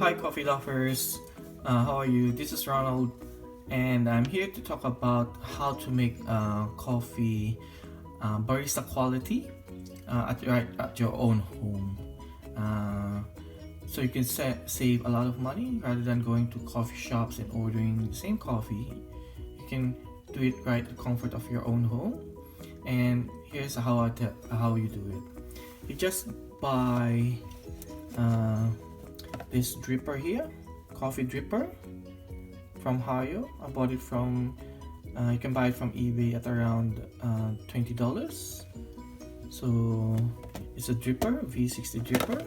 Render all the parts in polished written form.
Hi coffee lovers, how are you? This is Ronald and I'm here to talk about how to make coffee barista quality at your own home. So you can save a lot of money rather than going to coffee shops and ordering the same coffee. You can do it right at the comfort of your own home. And here's how you do it. You just buy this dripper here, coffee dripper from Hayo. I bought it from you can buy it from eBay at around $20. So it's a dripper, V60 dripper,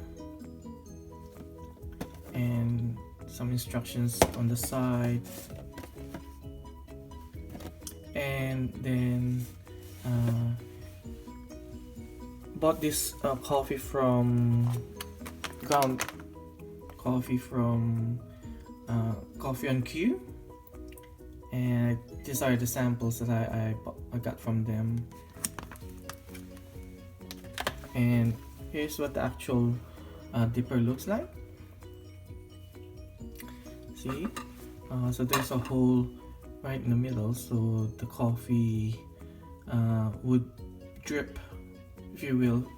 and some instructions on the side. And then bought this coffee from ground coffee from Coffee on Q, and these are the samples that I got from them. And here's what the actual dipper looks like. See, so there's a hole right in the middle, so the coffee would drip, if you will,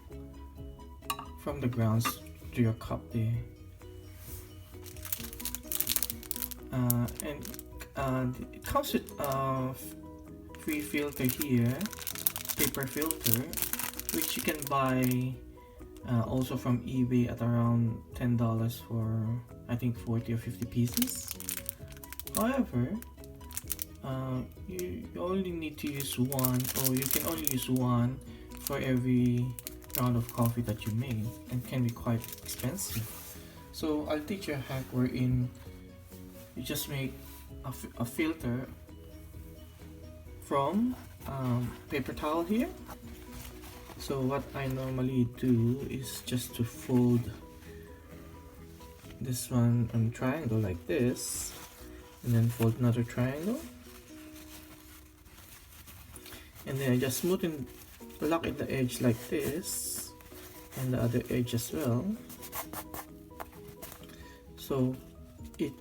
from the grounds to your cup there. And it comes with a free filter here, paper filter, which you can buy also from eBay at around $10 for I think 40 or 50 pieces. However, you only need to use one, or you can only use one for every round of coffee that you make, and can be quite expensive. So I'll teach you a hack wherein you just make a filter from paper towel here. So what I normally do is just to fold this one on a triangle like this, and then fold another triangle, and then I just smoothen, lock in the edge like this, and the other edge as well, so it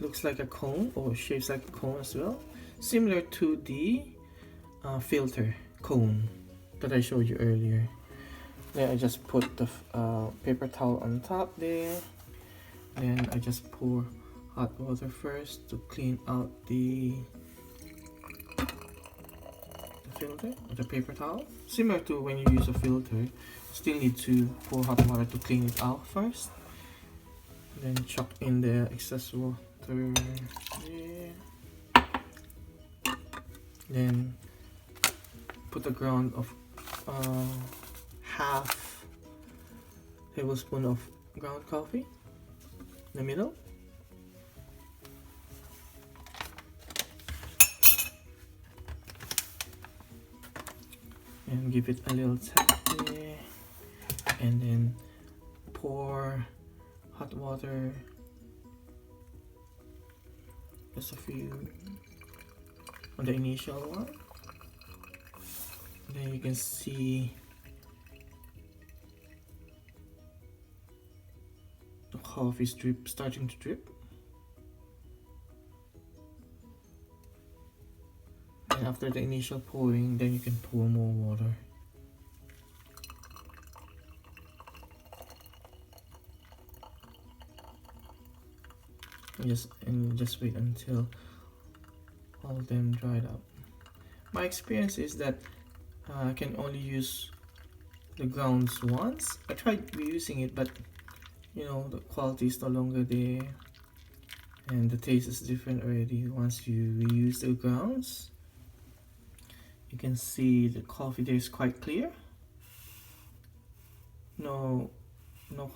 looks like a cone, or shapes like a cone as well, similar to the filter cone that I showed you earlier. Then I just put the paper towel on top there. Then I just pour hot water first to clean out the filter, or the paper towel. Similar to when you use a filter, still need to pour hot water to clean it out first. Then chuck in the excess water there. Then put a ground of half tablespoon of ground coffee in the middle. And give it a little tap there, and then pour hot water, just a few on the initial one. Then you can see the coffee starting to drip. And after the initial pouring, then you can pour more water. And just wait until all of them dried up. My experience is that I can only use the grounds once. I tried reusing it, but you know, the quality is no longer there, and the taste is different already once you reuse the grounds. You can see the coffee there is quite clear. No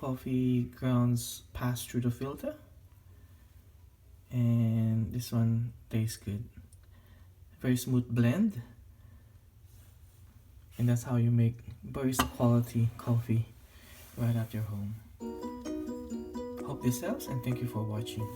coffee grounds pass through the filter, and this one tastes good. Very smooth blend, and that's how you make barista quality coffee right at your home. Hope this helps, and thank you for watching.